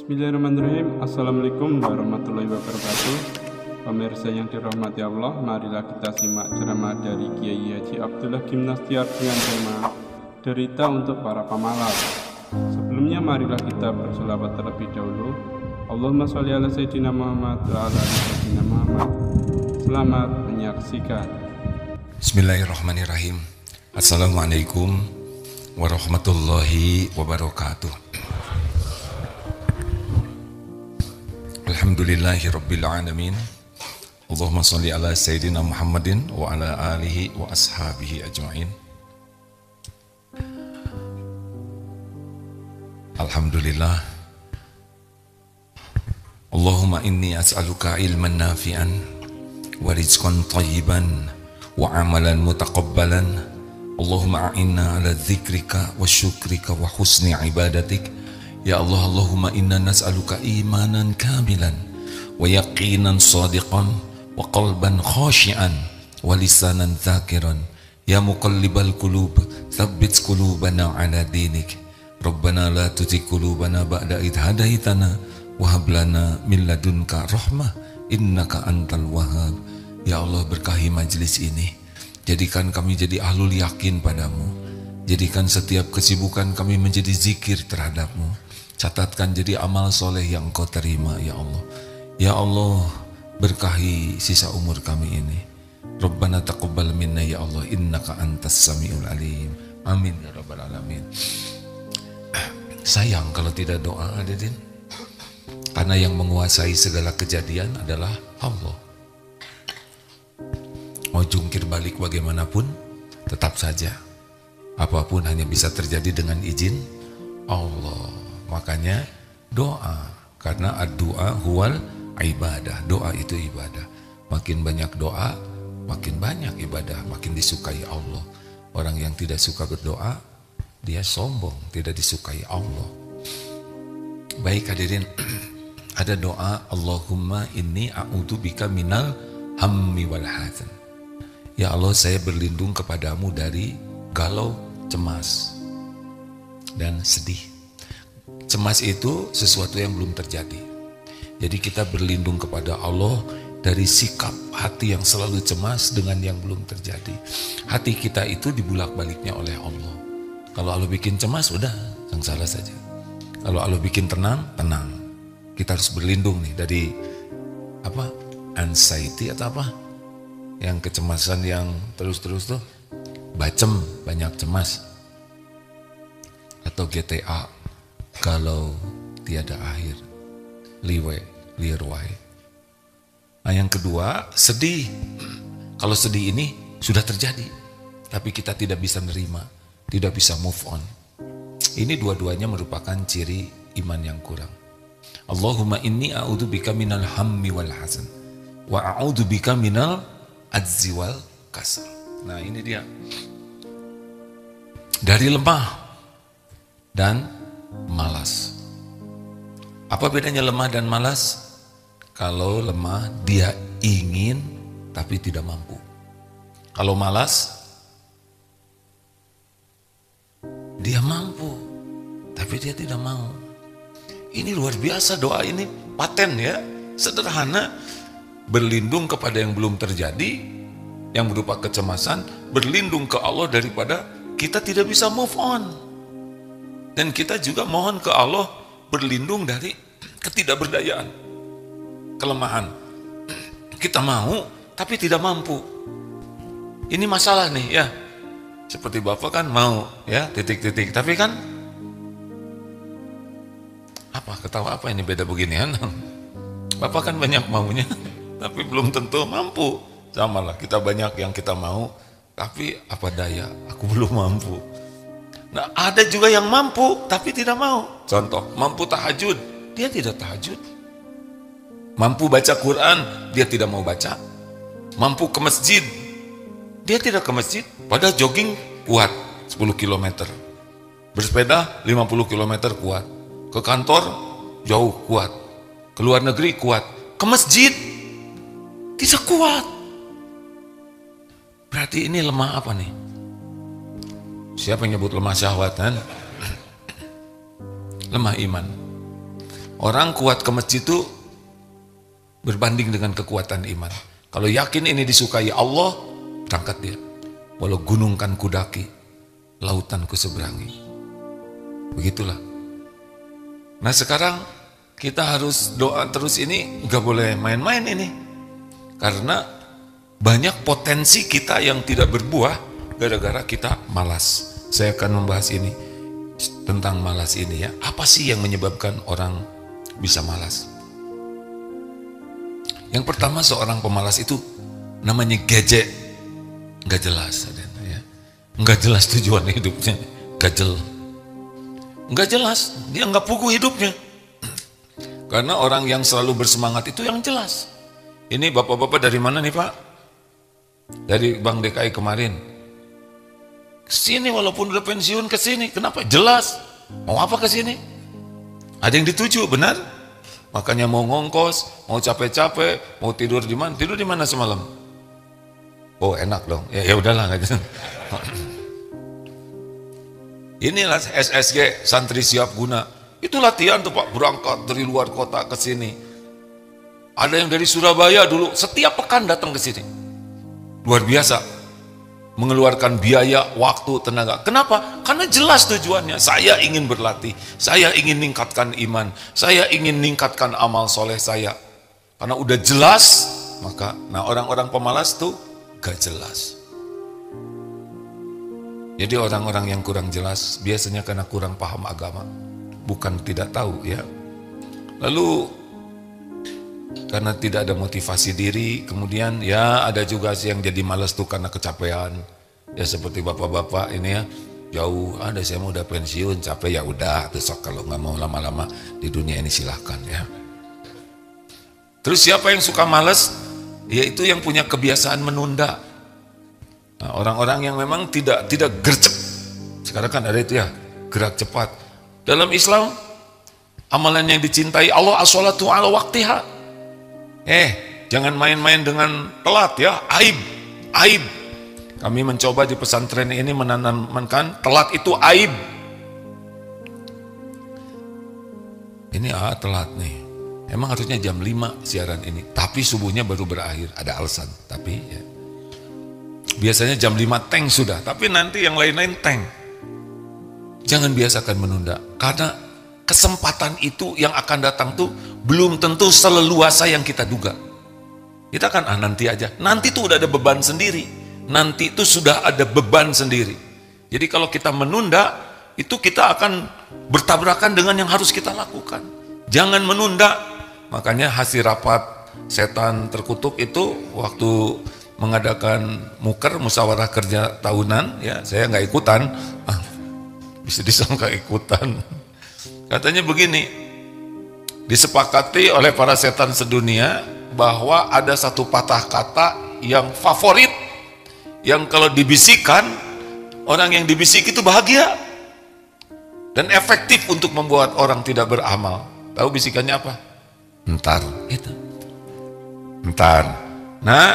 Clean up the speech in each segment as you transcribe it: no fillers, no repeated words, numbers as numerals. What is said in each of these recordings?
Bismillahirrahmanirrahim. Assalamualaikum warahmatullahi wabarakatuh. Pemirsa yang dirahmati Allah, marilah kita simak ceramah dari Kiai Haji Abdullah Gimnastiar dengan tema Derita untuk para pemalas. Sebelumnya marilah kita berselawat terlebih dahulu. Allahumma sholli ala Sayyidina Muhammad wa ala ali Sayyidina Muhammad. Selamat menyaksikan. Bismillahirrahmanirrahim. Assalamualaikum warahmatullahi wabarakatuh. Alhamdulillahi rabbil alamin. Allahumma sholli ala Sayyidina Muhammadin wa ala alihi wa ashabihi ajma'in. Alhamdulillah. Allahumma inni as'aluka ilman nafi'an wa rizqan tayyiban wa amalan mutaqabbalan. Allahumma a'inna ala dzikrika wa syukrika wa husni ibadatik. Ya Allah, Allahumma inna nas'aluka imanan kamilan wa yaqinan sadiqan wa qalban khashi'an wa lisanan dzakiran. Ya muqallibal qulub tsabbit qulubana ala dinik. Rabbana la tuzigh qulubana ba'da idh hadaitana wa hab lana min ladunka rahmah innaka antal wahhab. Ya Allah, berkahi majlis ini. Jadikan kami jadi ahlul yakin padamu. Jadikan setiap kesibukan kami menjadi zikir terhadapmu. Catatkan jadi amal soleh yang Engkau terima, ya Allah. Ya Allah, berkahi sisa umur kami ini. Rabbana taqabbal minna ya Allah, innaka antas samiul alim. Amin ya rabbal alamin. Sayang kalau tidak doa, hadirin. Karena yang menguasai segala kejadian adalah Allah. Mau jungkir balik bagaimanapun, tetap saja apapun hanya bisa terjadi dengan izin Allah. Makanya doa, karena ad-du'a huwal ibadah. Doa itu ibadah. Makin banyak doa, makin banyak ibadah, makin disukai Allah. Orang yang tidak suka berdoa, dia sombong, tidak disukai Allah. Baik hadirin, ada doa Allahumma inni a'udzubika minal hammi wal hazan. Ya Allah, saya berlindung kepadamu dari galau, cemas, dan sedih. Cemas itu sesuatu yang belum terjadi. Jadi kita berlindung kepada Allah dari sikap hati yang selalu cemas dengan yang belum terjadi. Hati kita itu dibulak-baliknya oleh Allah. Kalau Allah bikin cemas, udah sengsara saja. Kalau Allah bikin tenang, tenang. Kita harus berlindung nih dari anxiety atau yang kecemasan yang terus-terus tuh, bacem, banyak cemas, atau GTA, kalau tiada akhir, liwe, lirwai. Nah yang kedua, sedih. Kalau sedih ini sudah terjadi, tapi kita tidak bisa nerima, tidak bisa move on. Ini dua-duanya merupakan ciri iman yang kurang. Allahumma inni a'udzubika minal hammi wal hazan wa a'udzubika minal ajzi wal kasal. Nah ini dia. Dari lemah dan malas. Apa bedanya lemah dan malas? Kalau lemah dia ingin tapi tidak mampu. Kalau malas dia mampu tapi dia tidak mau. Ini luar biasa, doa ini paten ya, sederhana. Berlindung kepada yang belum terjadi, yang berupa kecemasan, berlindung ke Allah daripada kita tidak bisa move on. Dan kita juga mohon ke Allah berlindung dari ketidakberdayaan, kelemahan. Kita mau tapi tidak mampu. Ini masalah nih ya. Seperti Bapak kan mau ya, titik-titik, tapi kan ketawa apa ini beda beginian. Bapak kan banyak maunya tapi belum tentu mampu. Sama lah, kita banyak yang kita mau tapi apa daya, aku belum mampu. Nah, ada juga yang mampu tapi tidak mau. Contoh, mampu tahajud, dia tidak tahajud. Mampu baca Quran, dia tidak mau baca. Mampu ke masjid, dia tidak ke masjid. Padahal jogging kuat 10 km. Bersepeda 50 km kuat. Ke kantor jauh kuat. Ke luar negeri kuat. Ke masjid tidak kuat. Berarti ini lemah apa nih? Siapa yang nyebut lemah syahwat kan? Lemah iman. Orang kuat ke masjid itu berbanding dengan kekuatan iman. Kalau yakin ini disukai Allah, berangkat dia. Walau gunung kan kudaki, lautan ku seberangi. Begitulah. Nah sekarang kita harus doa terus, ini gak boleh main-main ini. Karena banyak potensi kita yang tidak berbuah gara-gara kita malas. Saya akan membahas ini tentang malas ini ya. Apa sih yang menyebabkan orang bisa malas? Yang pertama, seorang pemalas itu namanya gejek, nggak jelas, ya. Nggak jelas tujuan hidupnya, nggak jelas, dia nggak pugu hidupnya. Karena orang yang selalu bersemangat itu yang jelas. Ini bapak-bapak dari mana nih Pak? Dari Bank DKI kemarin. Kesini walaupun udah pensiun kesini, kenapa? Jelas. Mau apa kesini? Ada yang dituju, benar? Makanya mau ngongkos, mau capek-capek, mau tidur di mana? Tidur di mana semalam? Oh enak dong. Ya udahlah. Inilah SSG, santri siap guna. Itu latihan tuh Pak, berangkat dari luar kota ke sini. Ada yang dari Surabaya dulu, setiap pekan datang ke sini. Luar biasa. Mengeluarkan biaya, waktu, tenaga. Kenapa? Karena jelas tujuannya. Saya ingin berlatih, saya ingin meningkatkan iman, saya ingin meningkatkan amal soleh saya. Karena udah jelas, maka orang-orang pemalas tuh gak jelas. Jadi orang-orang yang kurang jelas biasanya karena kurang paham agama, bukan tidak tahu ya. Lalu karena tidak ada motivasi diri, kemudian ya ada juga sih yang jadi malas tuh karena kecapean. Ya seperti bapak-bapak ini ya, jauh, ada saya mau udah pensiun, capek, ya udah, besok kalau nggak mau lama-lama di dunia ini silahkan ya. Terus siapa yang suka malas? Yaitu yang punya kebiasaan menunda. Nah, orang-orang yang memang tidak gercep. Sekarang kan ada itu ya, gerak cepat. Dalam Islam, amalan yang dicintai Allah as-sholatu ala waqtiha. Jangan main-main dengan telat ya, aib. Kami mencoba di pesantren ini menanamkan telat itu aib. Ini telat nih. Emang harusnya jam 5 siaran ini, tapi subuhnya baru berakhir, ada alasan. Tapi ya, biasanya jam 5 tank sudah, tapi nanti yang lain-lain tank. Jangan biasakan menunda, karena kesempatan itu yang akan datang tuh belum tentu seleluasa yang kita duga. Kita kan nanti aja. Nanti tuh udah ada beban sendiri. Nanti itu sudah ada beban sendiri. Jadi kalau kita menunda, itu kita akan bertabrakan dengan yang harus kita lakukan. Jangan menunda. Makanya hasil rapat setan terkutuk itu waktu mengadakan muker, musyawarah kerja tahunan, ya saya nggak ikutan. Bisa disangka ikutan. Katanya begini, disepakati oleh para setan sedunia bahwa ada satu patah kata yang favorit, yang kalau dibisikkan, orang yang dibisik itu bahagia dan efektif untuk membuat orang tidak beramal. Tahu bisikannya apa? Ntar, itu. Ntar. Nah,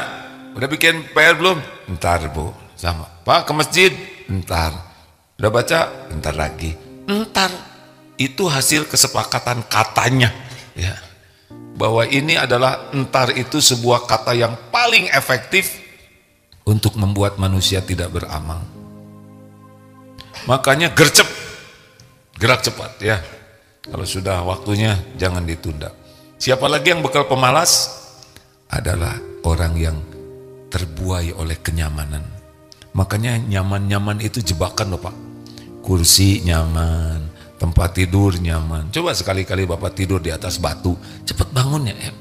udah bikin PR belum? Ntar Bu, sama. Pak ke masjid? Ntar. Udah baca? Ntar lagi. Ntar. Itu hasil kesepakatan katanya, ya. Bahwa ini adalah ntar itu sebuah kata yang paling efektif untuk membuat manusia tidak beramal. Makanya gercep, gerak cepat ya. Kalau sudah waktunya jangan ditunda. Siapa lagi yang bekal pemalas? Adalah orang yang terbuai oleh kenyamanan. Makanya nyaman-nyaman itu jebakan loh Pak. Kursi nyaman, tempat tidur nyaman. Coba sekali-kali Bapak tidur di atas batu, cepat bangunnya ya.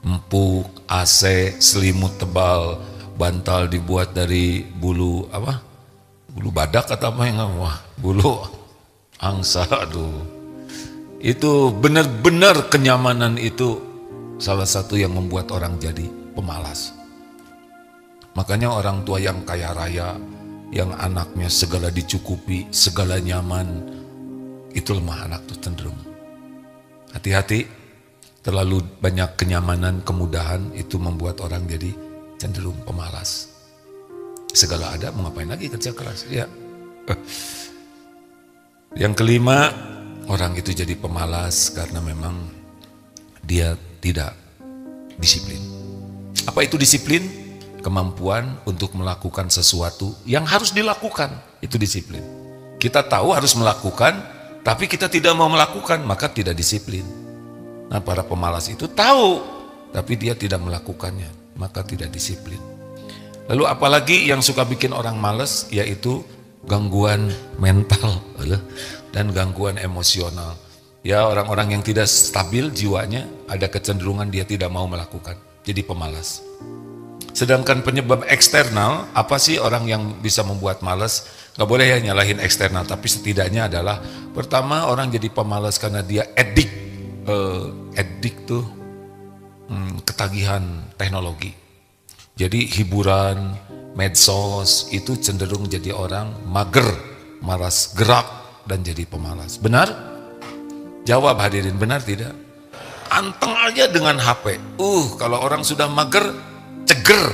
Empuk, AC, selimut tebal, bantal dibuat dari bulu apa? Bulu badak atau apa yang wah, bulu angsa, aduh. Itu benar-benar kenyamanan itu salah satu yang membuat orang jadi pemalas. Makanya orang tua yang kaya raya, yang anaknya segala dicukupi, segala nyaman, itu lemah anak tuh cenderung. Hati-hati, terlalu banyak kenyamanan, kemudahan itu membuat orang jadi cenderung pemalas. Segala ada, mau ngapain lagi kerja keras? Ya. Yang kelima, orang itu jadi pemalas karena memang dia tidak disiplin. Apa itu disiplin? Kemampuan untuk melakukan sesuatu yang harus dilakukan, itu disiplin. Kita tahu harus melakukan, tapi kita tidak mau melakukan, maka tidak disiplin. Nah, para pemalas itu tahu, tapi dia tidak melakukannya, maka tidak disiplin. Lalu apalagi yang suka bikin orang malas, yaitu gangguan mental dan gangguan emosional. Ya, orang-orang yang tidak stabil jiwanya, ada kecenderungan dia tidak mau melakukan, jadi pemalas. Sedangkan penyebab eksternal, apa sih orang yang bisa membuat malas? Gak boleh ya nyalahin eksternal, tapi setidaknya adalah pertama, orang jadi pemalas karena dia edik tuh ketagihan teknologi. Jadi hiburan, medsos itu cenderung jadi orang mager, malas gerak dan jadi pemalas. Benar? Jawab hadirin, benar tidak? Anteng aja dengan HP. Kalau orang sudah mager, ceger.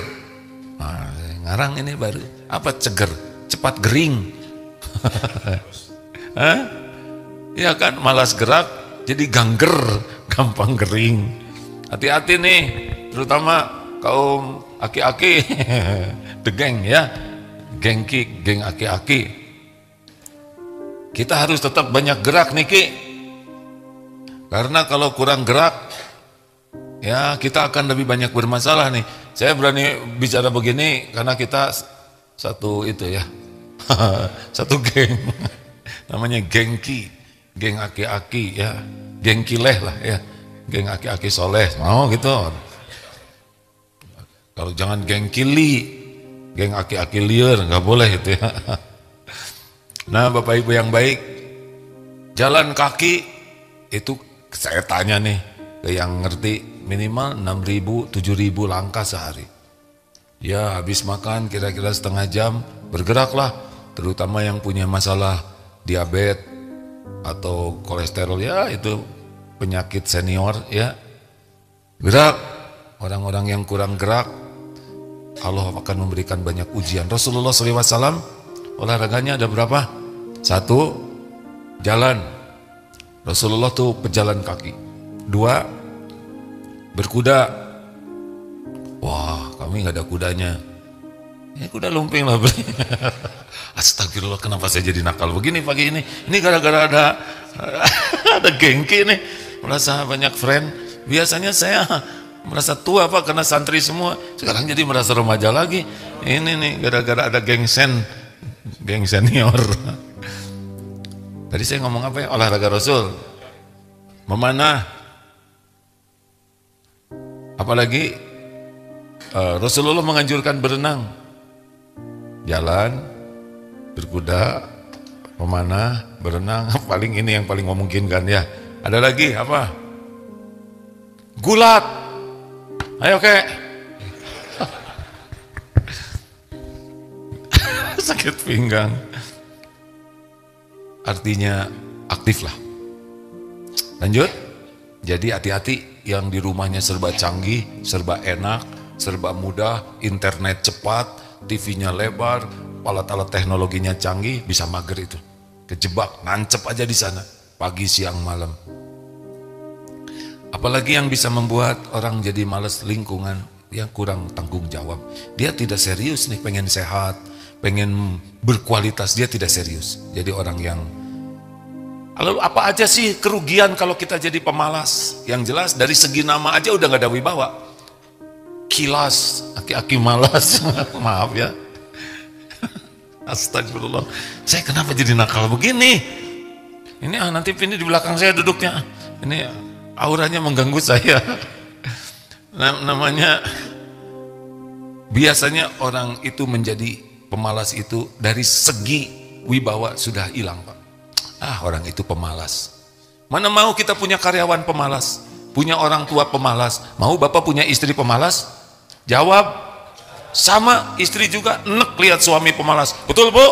Nah, ngarang ini baru. Apa ceger? Cepat gering. Hah? Ya kan, malas gerak jadi gangger, gampang gering. Hati-hati nih, terutama kaum aki-aki. The geng ya. Geng aki-aki. Kita harus tetap banyak gerak nih Ki. Karena kalau kurang gerak, ya kita akan lebih banyak bermasalah nih. Saya berani bicara begini karena kita satu itu ya, satu geng, namanya gengki, geng aki-aki ya, gengki leh lah ya, geng aki-aki soleh, mau gitu. Kalau jangan gengki li, geng aki-aki liar, nggak boleh itu ya. Nah, Bapak Ibu yang baik, jalan kaki itu saya tanya nih ke yang ngerti, minimal 6.000, 7.000 langkah sehari. Ya, habis makan kira-kira setengah jam, bergeraklah. Terutama yang punya masalah diabetes atau kolesterol, ya itu penyakit senior ya. Gerak. Orang-orang yang kurang gerak, Allah akan memberikan banyak ujian. Rasulullah SAW olahraganya ada berapa? 1, jalan. Rasulullah tuh pejalan kaki. 2, berkuda. Wah, kami nggak ada kudanya. Ya kuda lumping lah beli. Astagfirullah, kenapa saya jadi nakal begini pagi ini? Ini gara-gara ada gengki nih, merasa banyak friend. Biasanya saya merasa tua Pak, karena santri semua. Sekarang jadi merasa remaja lagi. Ini nih gara-gara ada geng senior. Tadi saya ngomong apa ya? Olahraga Rasul. Memanah. Apalagi Rasulullah menganjurkan berenang. Jalan, berkuda, memanah, berenang. Paling ini yang paling memungkinkan ya. Ada lagi apa? Gulat. Ayo kek. Sakit pinggang. Artinya aktiflah. Lanjut. Jadi hati-hati yang di rumahnya serba canggih, serba enak, serba mudah, internet cepat, TV-nya lebar, alat-alat teknologinya canggih, bisa mager itu. Kejebak, nancep aja di sana, pagi, siang, malam. Apalagi yang bisa membuat orang jadi malas, lingkungan yang kurang tanggung jawab. Dia tidak serius nih, pengen sehat, pengen berkualitas, dia tidak serius. Jadi orang yang, lalu apa aja sih kerugian kalau kita jadi pemalas? Yang jelas dari segi nama aja udah gak ada wibawa. Kilas, aki-aki malas. Maaf ya. Astagfirullah. Saya kenapa jadi nakal begini? Ini nanti ini di belakang saya duduknya. Ini auranya mengganggu saya. Namanya, biasanya orang itu menjadi pemalas itu dari segi wibawa sudah hilang Pak. Orang itu pemalas. Mana mau kita punya karyawan pemalas, punya orang tua pemalas. Mau Bapak punya istri pemalas? Jawab. Sama, istri juga enek lihat suami pemalas. Betul Bu?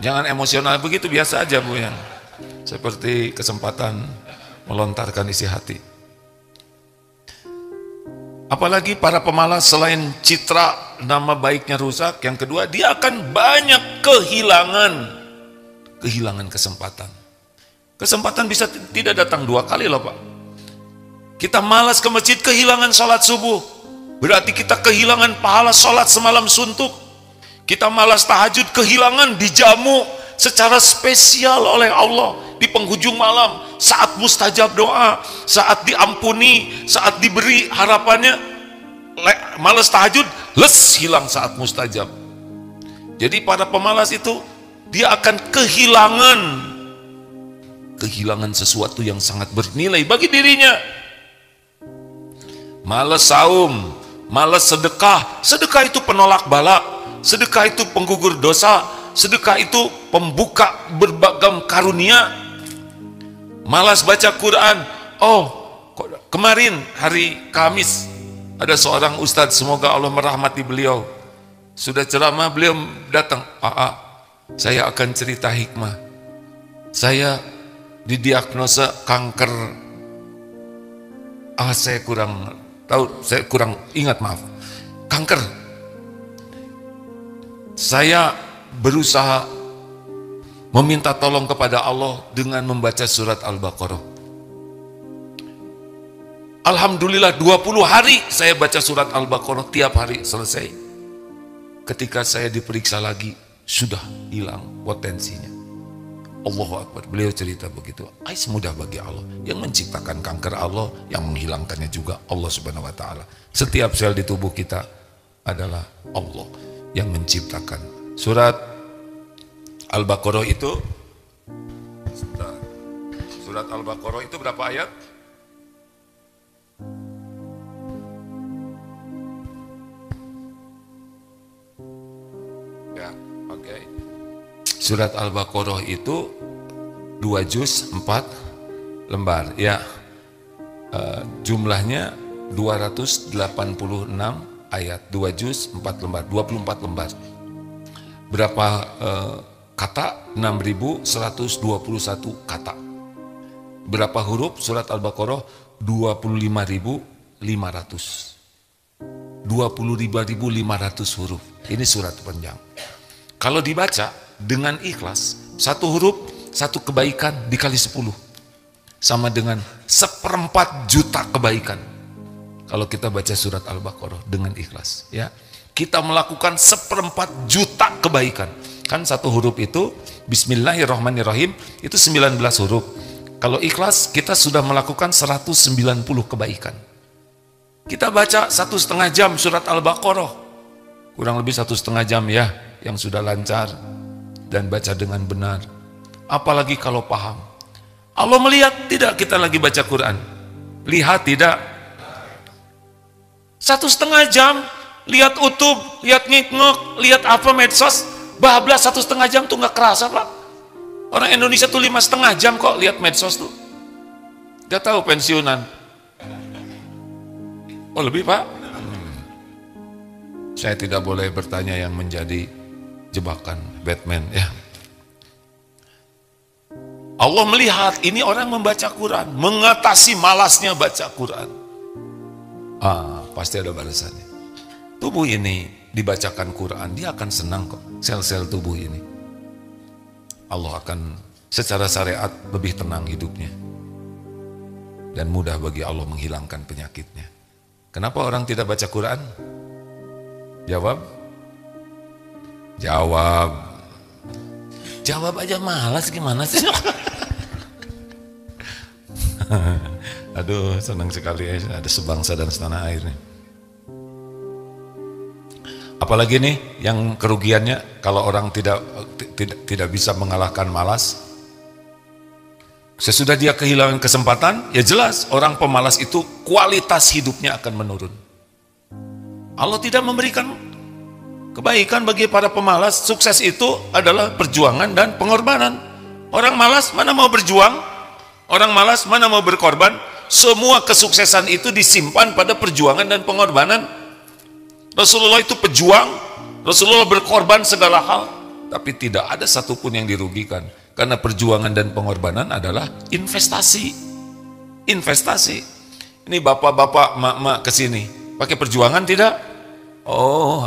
Jangan emosional begitu, biasa aja Bu ya. Seperti kesempatan melontarkan isi hati. Apalagi para pemalas, selain citra nama baiknya rusak, yang kedua dia akan banyak kehilangan kesempatan. Kesempatan bisa tidak datang 2 kali loh Pak. Kita malas ke masjid, kehilangan sholat subuh. Berarti kita kehilangan pahala sholat semalam suntuk. Kita malas tahajud, kehilangan dijamu secara spesial oleh Allah di penghujung malam, saat mustajab doa, saat diampuni, saat diberi harapannya. Malas tahajud, hilang saat mustajab. Jadi para pemalas itu dia akan kehilangan sesuatu yang sangat bernilai bagi dirinya. Malas saum, malas sedekah. Sedekah itu penolak bala, sedekah itu penggugur dosa, sedekah itu pembuka berbagai karunia. Malas baca Quran. Kemarin hari Kamis ada seorang ustadz, semoga Allah merahmati beliau. Sudah ceramah, beliau datang. Saya akan cerita hikmah. Saya didiagnosa kanker. Saya kurang tahu, saya kurang ingat, maaf. Kanker. Saya berusaha meminta tolong kepada Allah dengan membaca surat Al-Baqarah. Alhamdulillah 20 hari saya baca surat Al-Baqarah tiap hari, selesai. Ketika saya diperiksa lagi, sudah hilang potensinya. Allahu Akbar. Beliau cerita begitu. Semudah bagi Allah. Yang menciptakan kanker Allah, yang menghilangkannya juga Allah Subhanahu wa taala. Setiap sel di tubuh kita adalah Allah yang menciptakan. Surat Al-Baqarah itu berapa ayat? Ya, oke. Surat Al-Baqarah itu 2 juz 4 lembar ya. Jumlahnya 286 ayat, 2 juz 4 lembar, 24 lembar. Berapa kata? 6121 kata. Berapa huruf? Surat Al-Baqarah 25.500. 25.500 huruf. Ini surat panjang. Kalau dibaca dengan ikhlas, 1 huruf 1 kebaikan dikali 10 sama dengan 1/4 juta kebaikan. Kalau kita baca surat Al-Baqarah dengan ikhlas, ya, kita melakukan 1/4 juta kebaikan. Kan 1 huruf itu Bismillahirrahmanirrahim itu 19 huruf. Kalau ikhlas kita sudah melakukan 190 kebaikan. Kita baca 1,5 jam surat Al-Baqarah, kurang lebih 1,5 jam ya, yang sudah lancar dan baca dengan benar. Apalagi kalau paham. Allah melihat tidak kita lagi baca Quran? Lihat tidak? 1,5 jam lihat YouTube, lihat ngik-ngok, lihat apa medsos, bablas 1,5 jam tuh nggak kerasa Pak. Orang Indonesia tuh 5,5 jam kok lihat medsos tuh. Gak tahu pensiunan. Oh lebih Pak? Saya tidak boleh bertanya yang menjadi jebakan Batman ya. Allah melihat ini orang membaca Quran, mengatasi malasnya baca Quran. Pasti ada balasannya. Tubuh ini dibacakan Quran, dia akan senang kok. Sel-sel tubuh ini, Allah akan secara syariat lebih tenang hidupnya dan mudah bagi Allah menghilangkan penyakitnya. Kenapa orang tidak baca Quran? Jawab. Jawab aja malas, gimana sih? Aduh, senang sekali ya, ada sebangsa dan setanah air nih. Apalagi nih yang kerugiannya kalau orang tidak bisa mengalahkan malas. Sesudah dia kehilangan kesempatan, ya jelas orang pemalas itu kualitas hidupnya akan menurun. Allah tidak memberikan kebaikan bagi para pemalas. Sukses itu adalah perjuangan dan pengorbanan. Orang malas mana mau berjuang? Orang malas mana mau berkorban? Semua kesuksesan itu disimpan pada perjuangan dan pengorbanan. Rasulullah itu pejuang, Rasulullah berkorban segala hal, tapi tidak ada satupun yang dirugikan. Karena perjuangan dan pengorbanan adalah investasi. Investasi. Ini bapak-bapak, mak-mak kesini, pakai perjuangan tidak? Oh,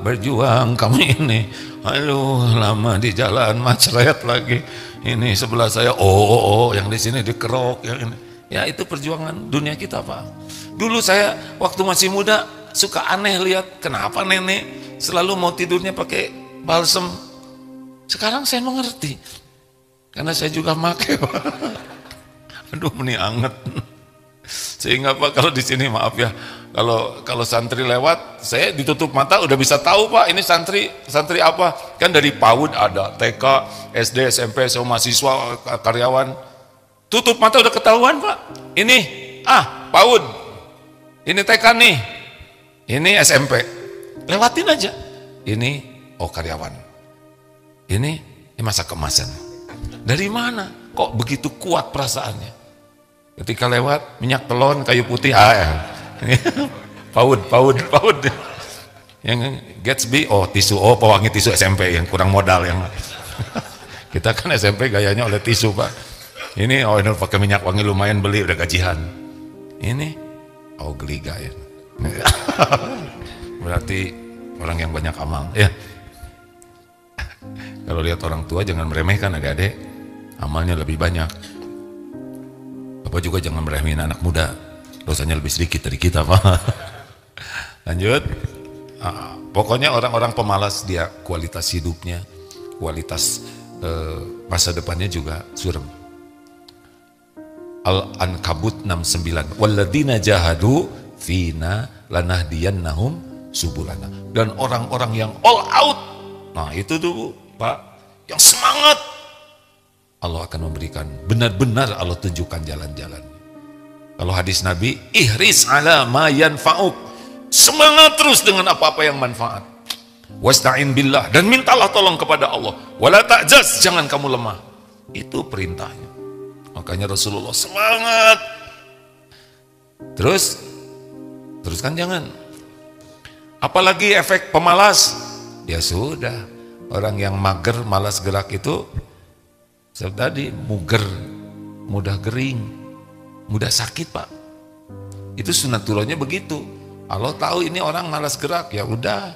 berjuang kami ini. Aduh, lama di jalan macet lagi. Ini sebelah saya, yang di sini dikerok, yang ini. Ya itu perjuangan dunia kita, Pak. Dulu saya waktu masih muda suka aneh lihat kenapa nenek selalu mau tidurnya pakai balsem. Sekarang saya mengerti. Karena saya juga pakai, Pak. Aduh, ini anget. Sehingga Pak kalau di sini maaf ya, kalau santri lewat, saya ditutup mata udah bisa tahu Pak, ini santri apa? Kan dari PAUD ada, TK, SD, SMP, semua mahasiswa, karyawan. Tutup mata udah ketahuan Pak. Ini PAUD. Ini TK nih. Ini SMP. Lewatin aja. Ini karyawan. Ini masa kemasan. Dari mana? Kok begitu kuat perasaannya? Ketika lewat minyak telon kayu putih PAUD yang Gatsby tisu pewangi tisu SMP yang kurang modal yang kita kan SMP gayanya oleh tisu Pak. Ini ini pakai minyak wangi lumayan beli udah gajian. Ini geliga ya. Berarti orang yang banyak amal ya. Kalau lihat orang tua jangan meremehkan adik-adik, amalnya lebih banyak. Bapak juga jangan meremehin anak muda, dosanya lebih sedikit dari kita Pak. Lanjut. Pokoknya orang-orang pemalas dia kualitas hidupnya, kualitas masa depannya juga suram. Al-Ankabut 69. Walladzina jahadu fina lanahdiyannahum subulana. Dan orang-orang yang all out. Nah, itu tuh Pak, yang semangat. Allah akan memberikan, benar-benar Allah tunjukkan jalan-jalan. Kalau hadis Nabi, ihris ala ma yanfa'uk. Semangat terus dengan apa-apa yang manfaat. Wasta'in billah, dan mintalah tolong kepada Allah. Wala ta'jaz, jangan kamu lemah. Itu perintahnya. Makanya Rasulullah semangat. Teruskan jangan. Apalagi efek pemalas. Ya sudah, orang yang mager, malas gerak itu seperti tadi, muger, mudah kering, mudah sakit Pak. Itu sunatullahnya begitu. Allah tahu ini orang malas gerak, ya udah,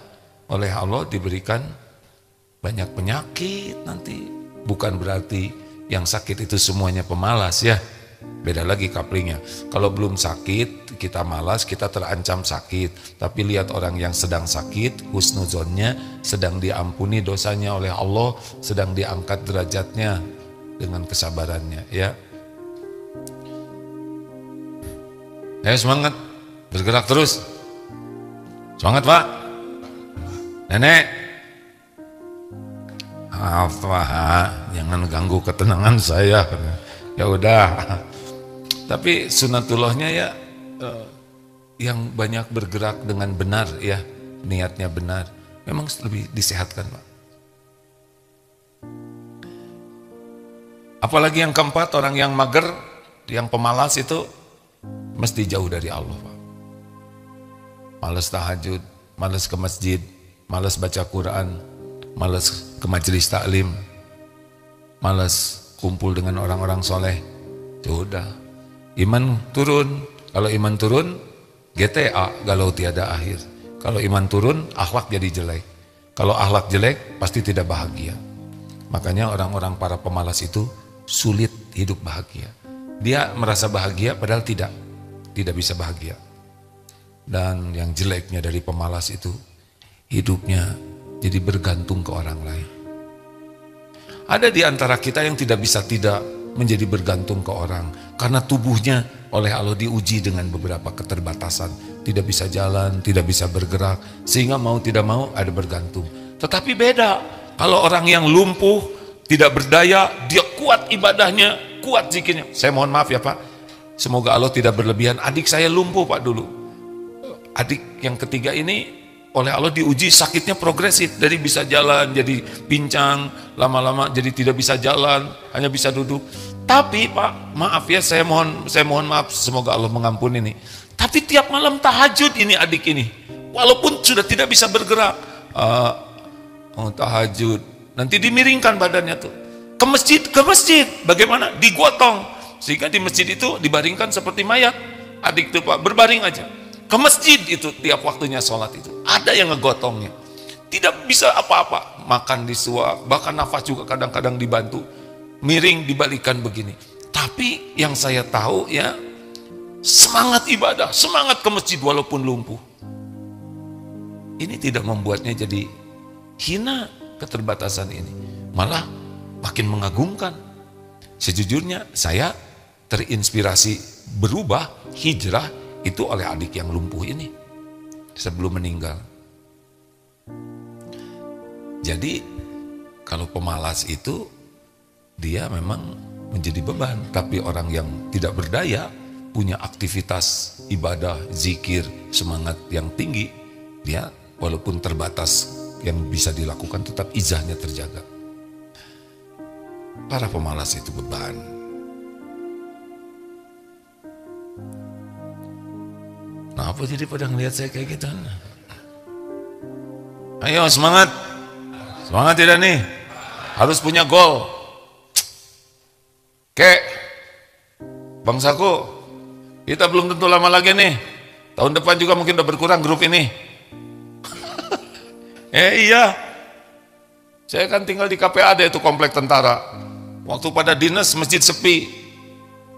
oleh Allah diberikan banyak penyakit nanti. Bukan berarti yang sakit itu semuanya pemalas ya. Beda lagi kaplingnya. Kalau belum sakit, kita malas, kita terancam sakit. Tapi lihat orang yang sedang sakit, husnuzonnya, sedang diampuni dosanya oleh Allah, sedang diangkat derajatnya dengan kesabarannya ya. Ayo semangat, bergerak terus. Semangat Pak. Nenek. Jangan ganggu ketenangan saya. Ya udah. Tapi sunatullahnya ya yang banyak bergerak dengan benar ya, niatnya benar, memang lebih disehatkan Pak. Apalagi yang keempat, orang yang mager, yang pemalas itu mesti jauh dari Allah Pak. Malas tahajud, malas ke masjid, malas baca Quran, malas ke majelis taklim, malas kumpul dengan orang-orang soleh. Sudah, iman turun. Kalau iman turun, GTA galau tiada akhir. Kalau iman turun, akhlak jadi jelek. Kalau akhlak jelek, pasti tidak bahagia. Makanya orang-orang para pemalas itu sulit hidup bahagia. Dia merasa bahagia padahal tidak bisa bahagia. Dan yang jeleknya dari pemalas itu, hidupnya jadi bergantung ke orang lain. Ada di antara kita yang tidak bisa tidak menjadi bergantung ke orang, karena tubuhnya oleh Allah diuji dengan beberapa keterbatasan, tidak bisa jalan, tidak bisa bergerak, sehingga mau tidak mau ada bergantung. Tetapi beda kalau orang yang lumpuh, tidak berdaya, dia kuat ibadahnya, kuat zikirnya. Saya mohon maaf ya Pak, semoga Allah tidak berlebihan. Adik saya lumpuh Pak dulu. Adik yang ketiga ini oleh Allah diuji sakitnya progresif, dari bisa jalan jadi pincang, lama-lama jadi tidak bisa jalan, hanya bisa duduk. Tapi Pak, maaf ya, saya mohon maaf, semoga Allah mengampuni ini. Tapi tiap malam tahajud ini adik ini, walaupun sudah tidak bisa bergerak, tahajud, nanti dimiringkan badannya tuh ke masjid, bagaimana? Digotong, sehingga di masjid itu dibaringkan seperti mayat. Adik tuh Pak berbaring aja. ke masjid itu tiap waktunya sholat itu. Ada yang ngegotongnya. Tidak bisa apa-apa, makan disuap, bahkan nafas juga kadang-kadang dibantu, miring dibalikan begini. Tapi yang saya tahu ya, semangat ibadah, semangat ke masjid walaupun lumpuh. Ini tidak membuatnya jadi hina keterbatasan ini, malah makin mengagumkan. Sejujurnya saya terinspirasi berubah, hijrah itu oleh adik yang lumpuh ini sebelum meninggal. Jadi kalau pemalas itu dia memang menjadi beban, tapi orang yang tidak berdaya punya aktivitas ibadah, zikir, semangat yang tinggi, dia walaupun terbatas yang bisa dilakukan tetap izahnya terjaga. Para pemalas itu beban. Nah, apa jadi pada ngelihat saya kayak gitu? Ayo semangat. Semangat tidak nih? Harus punya goal. Kek, bangsaku, kita belum tentu lama lagi nih. Tahun depan juga mungkin udah berkurang grup ini. Iya. Saya kan tinggal di KPAD itu komplek tentara. Waktu pada dinas masjid sepi.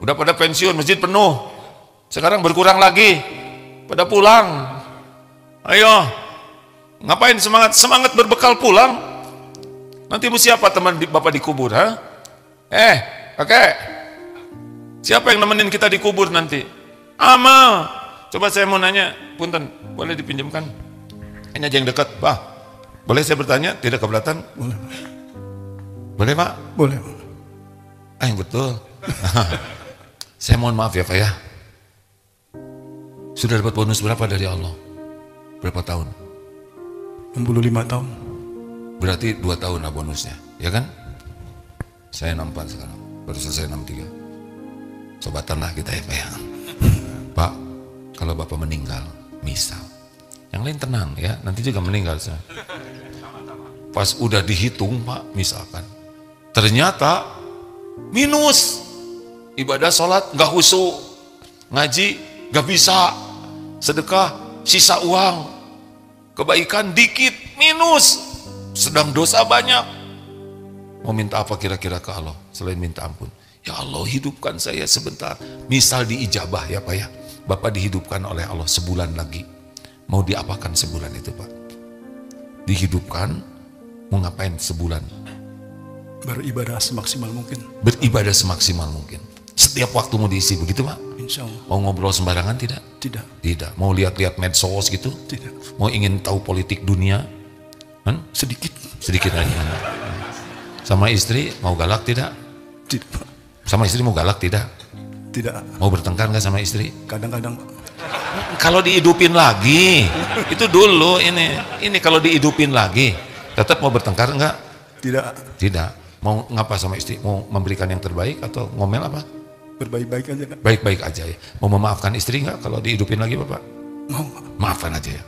Udah pada pensiun masjid penuh. Sekarang berkurang lagi. Pada pulang. Ayo. Ngapain semangat? Semangat berbekal pulang. Nanti mau siapa teman bapak dikubur, ha? Kakek. Siapa yang nemenin kita dikubur nanti? Amal. Coba saya mau nanya, punten, boleh dipinjamkan? Ini aja yang dekat, Pak. Boleh saya bertanya? Tidak keberatan? Boleh. Boleh, Pak? Boleh. Yang betul. Saya mohon maaf ya, Pak ya. Sudah dapat bonus berapa dari Allah? Berapa tahun? 65 tahun. Berarti 2 tahun lah bonusnya, ya kan? Saya 64 sekarang, baru selesai 63. Sobatan lah kita ya Pak ya. Pak, kalau Bapak meninggal, misal, yang lain tenang ya, nanti juga meninggal. Pas udah dihitung Pak, misalkan, ternyata minus, ibadah sholat nggak khusyuk, ngaji nggak bisa, sedekah sisa uang, kebaikan dikit, minus. Sedang dosa banyak. Mau minta apa kira-kira ke Allah selain minta ampun? Ya Allah, hidupkan saya sebentar. Misal diijabah ya Pak ya. Bapak dihidupkan oleh Allah sebulan lagi. Mau diapakan sebulan itu Pak? Dihidupkan, mau ngapain sebulan? Beribadah semaksimal mungkin. Beribadah semaksimal mungkin. Setiap waktu mau diisi begitu Pak? Insya Allah. Mau ngobrol sembarangan tidak? Tidak. Tidak. Mau lihat-lihat medsos gitu? Tidak. Mau ingin tahu politik dunia? Sedikit. Sedikit aja. Sama istri mau galak tidak? Tidak, Pak. Sama istri mau galak tidak? Tidak. Mau bertengkar nggak sama istri? Kadang-kadang, Pak. Kalau dihidupin lagi, itu dulu ini kalau dihidupin lagi, tetap mau bertengkar nggak? Tidak. Tidak. Mau ngapa sama istri? Mau memberikan yang terbaik atau ngomel apa? Berbaik-baik aja, Kak. Baik-baik aja ya. Mau memaafkan istri nggak kalau dihidupin lagi Bapak? Mau, Pak. Maafkan aja ya.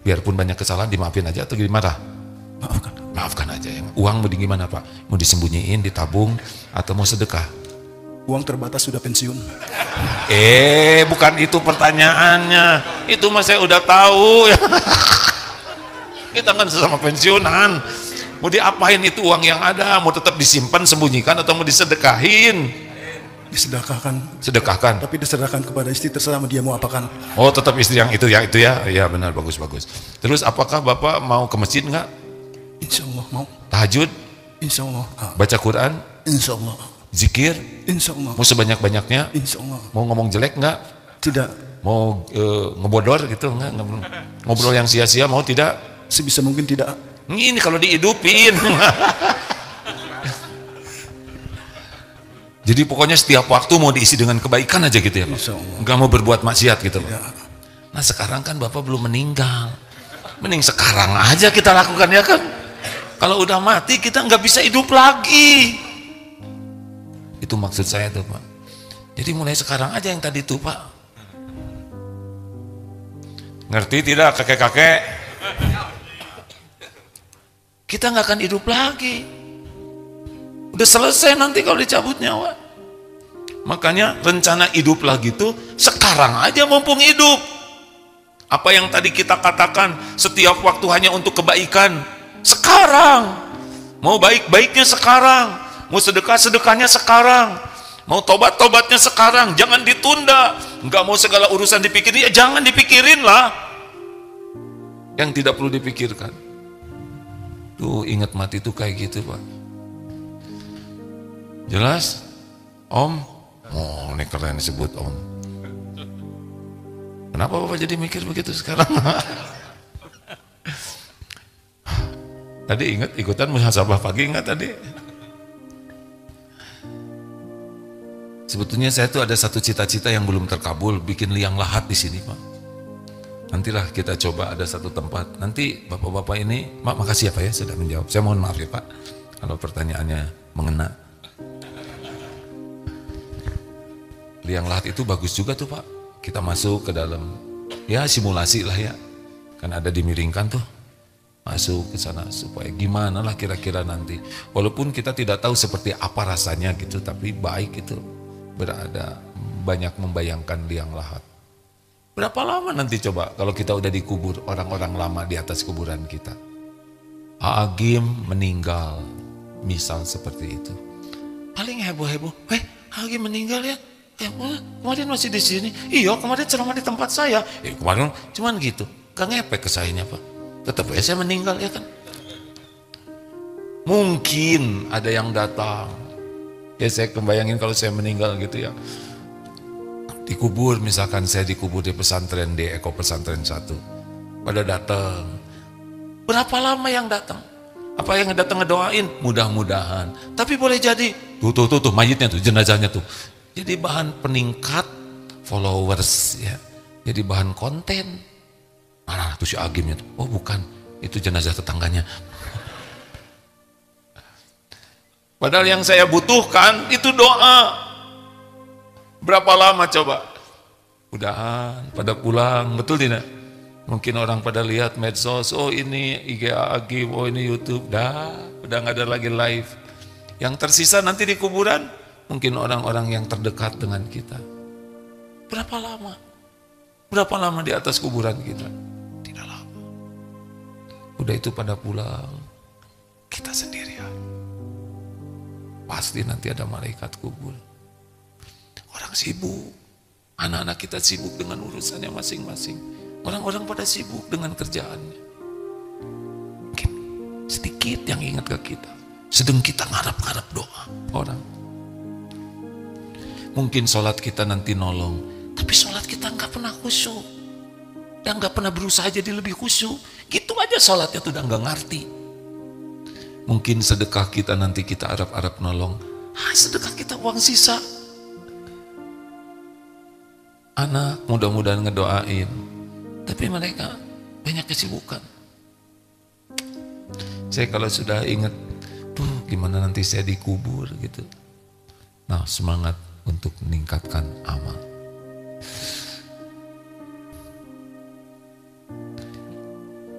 Biarpun banyak kesalahan dimaafin aja atau gimana? Maafkan. Maafkan aja ya. Uang mau di gimana Pak? Mau disembunyiin, ditabung, atau mau sedekah? Uang terbatas sudah pensiun. Bukan itu pertanyaannya. Itu mah saya udah tahu. Kita kan sesama pensiunan. Mau diapain itu uang yang ada? Mau tetap disimpan, sembunyikan, atau mau disedekahin? Disedekahkan. Sedekahkan. Tapi disedekahkan kepada istri, terserah dia mau apakan. Oh, tetap istri yang itu ya? Iya benar, bagus. Terus apakah Bapak mau ke masjid nggak? Insya Allah mau. Tahajud? Insya Allah. Baca Quran? Insya Allah. Zikir? Insya Allah. Mau sebanyak-banyaknya? Insya Allah. Mau ngomong jelek nggak? Tidak. Mau ngebodor gitu nggak? Ngobrol yang sia-sia mau tidak? Sebisa mungkin tidak. Ini kalau dihidupin. Jadi pokoknya setiap waktu mau diisi dengan kebaikan aja gitu ya Pak? Insya Allah. Nggak mau berbuat maksiat gitu Pak? Ya. Nah sekarang kan Bapak belum meninggal. Mending sekarang aja kita lakukan ya kan? Kalau udah mati kita nggak bisa hidup lagi. Itu maksud saya tuh Pak. Jadi mulai sekarang aja yang tadi tuh Pak. Ngerti tidak kakek-kakek? Kita nggak akan hidup lagi. Udah selesai nanti kalau dicabut nyawa. Makanya rencana hidup lagi tuh sekarang aja mumpung hidup. Apa yang tadi kita katakan, setiap waktu hanya untuk kebaikan. Sekarang. Mau baik-baiknya sekarang. Mau sedekah-sedekahnya sekarang. Mau tobat-tobatnya sekarang. Jangan ditunda. Enggak mau segala urusan dipikirin, ya jangan dipikirin lah. Yang tidak perlu dipikirkan. Tuh ingat mati tuh kayak gitu Pak. Jelas? Om? Oh ini keren disebut Om. Kenapa Bapak jadi mikir begitu sekarang? Tadi ingat ikutan muhasabah pagi ingat tadi? Sebetulnya saya tuh ada satu cita-cita yang belum terkabul, bikin liang lahat di sini Pak. Nantilah kita coba ada satu tempat. Nanti bapak-bapak ini, makasih ya Pak ya sudah menjawab. Saya mohon maaf ya Pak kalau pertanyaannya mengena. Liang lahat itu bagus juga tuh Pak. Kita masuk ke dalam, ya simulasi lah ya. Kan ada dimiringkan tuh. Masuk ke sana supaya gimana lah kira-kira nanti. Walaupun kita tidak tahu seperti apa rasanya gitu, tapi baik itu berada banyak membayangkan liang lahat. Berapa lama nanti coba kalau kita udah dikubur orang-orang lama di atas kuburan kita? Agim meninggal, misal seperti itu. Paling heboh-heboh, Agim meninggal ya? Kemarin masih di sini. Iya, kemarin ceramah di tempat saya. Kemarin cuman gitu. Gak ngepek ke sayanya Pak. Tetap ya saya meninggal ya kan. Mungkin ada yang datang. Ya saya kebayangin kalau saya meninggal gitu ya. Dikubur misalkan saya dikubur di pesantren di Eko Pesantren 1. Pada datang. Berapa lama yang datang? Apa yang datang ngedoain? Mudah-mudahan. Tapi boleh jadi tuh mayitnya tuh, jenazahnya tuh. Jadi bahan peningkat followers ya. Jadi bahan konten. Mana tuh si Agimnya tuh? Oh bukan, itu jenazah tetangganya. Padahal yang saya butuhkan itu doa. Berapa lama coba? Udahan, pada pulang, betul tidak? Mungkin orang pada lihat medsos, oh ini IG Agim, oh ini YouTube, udah nggak ada lagi live. Yang tersisa nanti di kuburan, mungkin orang-orang yang terdekat dengan kita. Berapa lama? Berapa lama di atas kuburan kita? Tidak lama. Udah itu pada pulang, kita sendirian. Pasti nanti ada malaikat kubur. Orang sibuk, anak-anak kita sibuk dengan urusannya masing-masing. Orang-orang pada sibuk dengan kerjaannya. Mungkin sedikit yang ingat ke kita. Sedang kita ngarap-ngarap doa orang. Mungkin sholat kita nanti nolong, tapi sholat kita nggak pernah khusyuk. Dan nggak pernah berusaha jadi lebih khusyuk. Gitu aja sholatnya tuh udah nggak ngerti. Mungkin sedekah kita nanti kita arap-arap nolong. Sedekah kita uang sisa. Anak mudah-mudahan ngedoain. Tapi mereka banyak kesibukan. Saya kalau sudah ingat, gimana nanti saya dikubur gitu. Nah semangat untuk meningkatkan amal.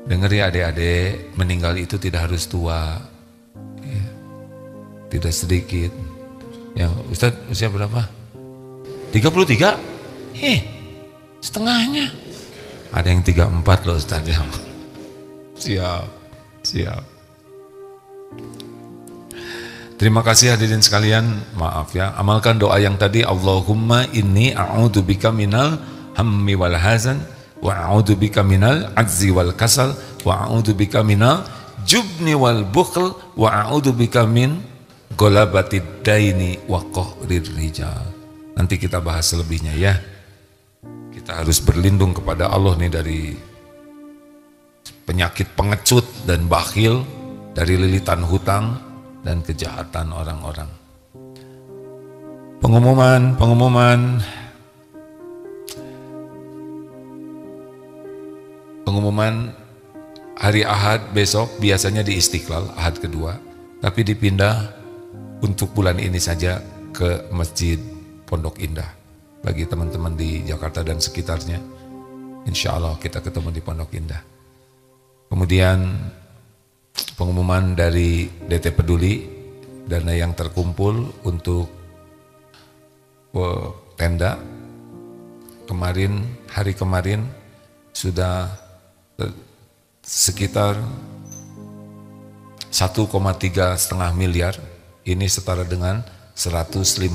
Dengar ya adik-adik, meninggal itu tidak harus tua. Ya. Tidak sedikit. Yang Ustadz usia berapa? 33? Setengahnya. Ada yang 34 loh Ustadz. Siap. Terima kasih hadirin sekalian, maaf ya, amalkan doa yang tadi. Allahumma inni a'udzubika minal hammi wal hazan wa a'udzubika minal ajzi wal kasal wa a'udzubika minal jubni wal bukhl wa a'udzubika min golabatid daini wa qahrir rijal. Nanti kita bahas selebihnya ya. Kita harus berlindung kepada Allah nih dari penyakit pengecut dan bakhil, dari lilitan hutang dan kejahatan orang-orang. Pengumuman hari Ahad besok biasanya di Istiqlal, Ahad kedua, tapi dipindah untuk bulan ini saja ke Masjid Pondok Indah. Bagi teman-teman di Jakarta dan sekitarnya, insya Allah kita ketemu di Pondok Indah. Kemudian pengumuman dari DT Peduli, dana yang terkumpul untuk tenda kemarin, hari kemarin sudah sekitar 1,3 miliar. Ini setara dengan 150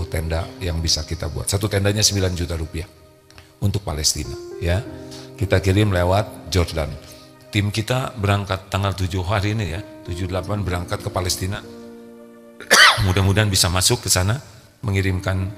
tenda yang bisa kita buat. Satu tendanya 9 juta rupiah untuk Palestina, ya. Kita kirim lewat Jordan. Tim kita berangkat tanggal 7 hari ini ya, 7-8 berangkat ke Palestina. Mudah-mudahan bisa masuk ke sana mengirimkan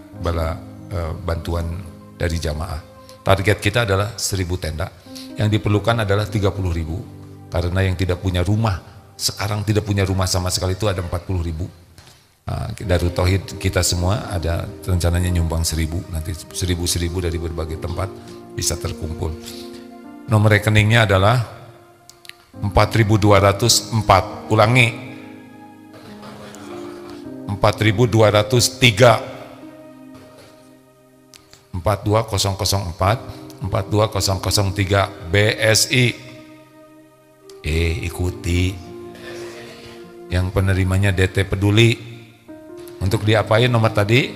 bantuan dari jamaah. Target kita adalah 1.000 tenda. Yang diperlukan adalah 30.000 karena yang tidak punya rumah sekarang tidak punya rumah sama sekali itu ada 40.000. Darut Tauhid kita semua ada rencananya nyumbang 1.000, nanti 1.000 dari berbagai tempat bisa terkumpul. Nomor rekeningnya adalah 4.204, ulangi 4.203 42004 42003 BSI. Ikuti. Yang penerimanya DT Peduli. Untuk diapain nomor tadi?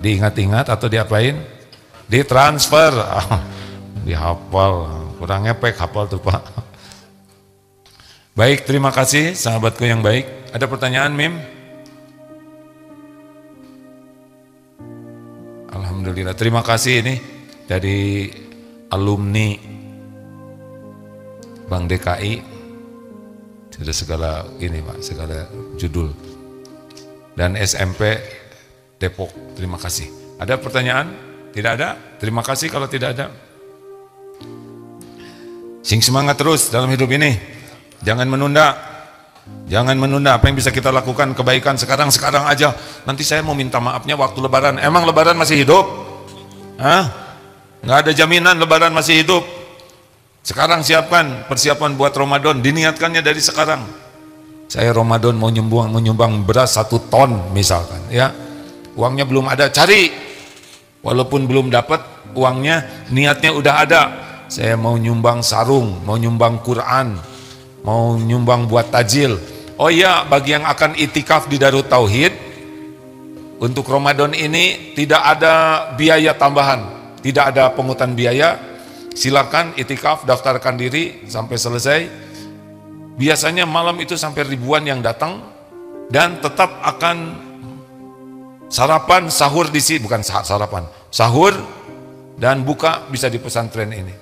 Diingat-ingat atau diapain? Ditransfer. Dihafal. Kurang ngepek hafal tuh Pak. Baik, terima kasih sahabatku yang baik. Ada pertanyaan, Mim? Alhamdulillah, terima kasih ini dari alumni Bank DKI. Sudah segala ini Pak, segala judul. Dan SMP Depok, terima kasih. Ada pertanyaan? Tidak ada? Terima kasih kalau tidak ada. Sing semangat terus dalam hidup ini. Jangan menunda. Jangan menunda apa yang bisa kita lakukan kebaikan sekarang aja. Nanti saya mau minta maafnya waktu lebaran. Emang lebaran masih hidup? Hah? Nggak ada jaminan lebaran masih hidup. Sekarang siapkan persiapan buat Ramadan, diniatkannya dari sekarang. Saya Ramadan mau menyumbang beras 1 ton misalkan, ya. Uangnya belum ada, cari. Walaupun belum dapat uangnya, niatnya udah ada. Saya mau nyumbang sarung, mau nyumbang Quran, mau nyumbang buat tajil. Oh iya, bagi yang akan itikaf di Darut Tauhid, untuk Ramadan ini tidak ada biaya tambahan, tidak ada pungutan biaya. Silakan itikaf, daftarkan diri sampai selesai. Biasanya malam itu sampai ribuan yang datang dan tetap akan sarapan, sahur di sini, bukan sarapan, sahur dan buka bisa di pesantren ini.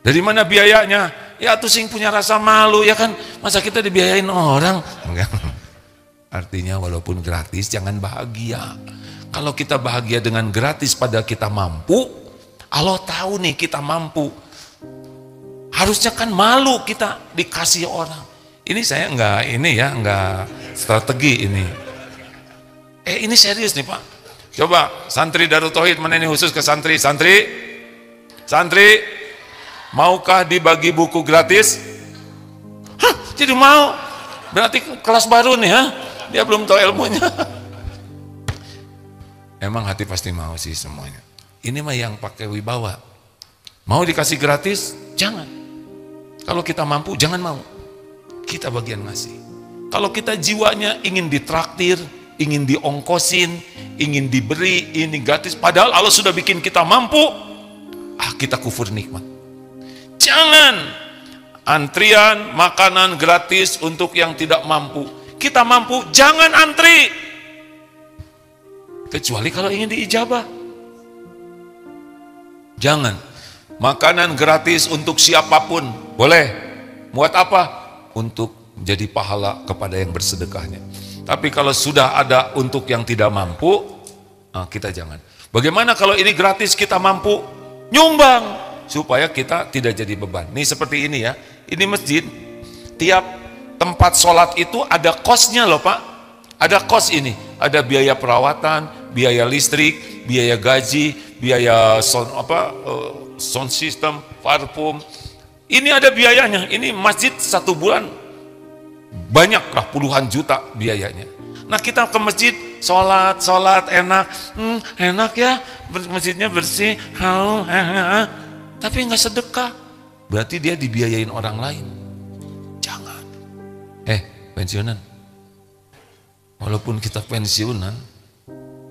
Dari mana biayanya? Ya tuh sing punya rasa malu ya kan, masa kita dibiayain orang? Enggak. Artinya walaupun gratis jangan bahagia. Kalau kita bahagia dengan gratis pada kita mampu, Allah tahu nih kita mampu. Harusnya kan malu kita dikasih orang. Ini saya enggak strategi ini. Ini serius nih Pak. Coba santri Darut Tauhid, mana ini khusus ke santri. Santri, maukah dibagi buku gratis? Hah, jadi mau. Berarti kelas baru nih ya. Dia belum tahu ilmunya. Emang hati pasti mau sih semuanya. Ini mah yang pakai wibawa. Mau dikasih gratis? Jangan. Kalau kita mampu, jangan mau. Kita bagian ngasih. Kalau kita jiwanya ingin ditraktir, ingin diongkosin, ingin diberi, ini gratis. Padahal Allah sudah bikin kita mampu. Kita kufur nikmat. Jangan antrian makanan gratis untuk yang tidak mampu. Kita mampu, jangan antri. Kecuali kalau ingin diijabah. Jangan. Makanan gratis untuk siapapun, boleh. Buat apa? Untuk jadi pahala kepada yang bersedekahnya. Tapi kalau sudah ada untuk yang tidak mampu, kita jangan. Bagaimana kalau ini gratis kita mampu? Nyumbang. Supaya kita tidak jadi beban. Nih seperti ini ya. Ini masjid, tiap tempat sholat itu ada kosnya loh Pak. Ada kos ini. Ada biaya perawatan, biaya listrik, biaya gaji, biaya sound system, parfum. Ini ada biayanya. Ini masjid 1 bulan banyaklah puluhan juta biayanya. Nah kita ke masjid sholat enak, enak ya, masjidnya bersih, tapi nggak sedekah. Berarti dia dibiayain orang lain. Jangan. Pensiunan. Walaupun kita pensiunan,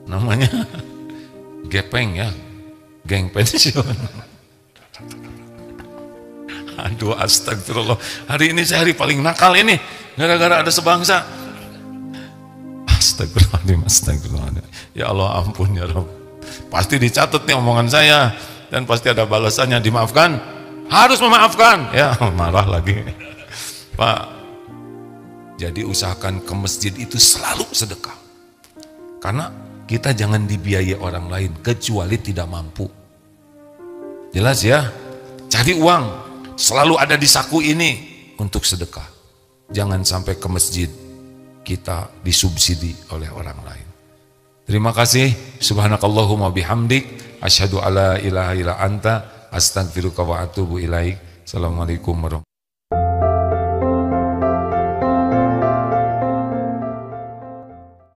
namanya gepeng ya, geng pensiun. Aduh, astagfirullah. Hari ini saya hari paling nakal ini. Gara-gara ada sebangsa. Astagfirullahaladzim, astagfirullahaladzim. Ya Allah, ampun ya Rabb. Pasti dicatat nih omongan saya. Dan pasti ada balasannya, dimaafkan. Harus memaafkan. Ya, marah lagi. Pak, jadi usahakan ke masjid itu selalu sedekah. Karena kita jangan dibiayai orang lain, kecuali tidak mampu. Jelas ya? Cari uang, selalu ada di saku ini untuk sedekah. Jangan sampai ke masjid kita disubsidi oleh orang lain. Terima kasih. Subhanakallahumma bihamdik, asyhadu alla ilaha illa anta, astaghfiruka wa atubu ilaik. Assalamualaikum warahmatullahi wabarakatuh.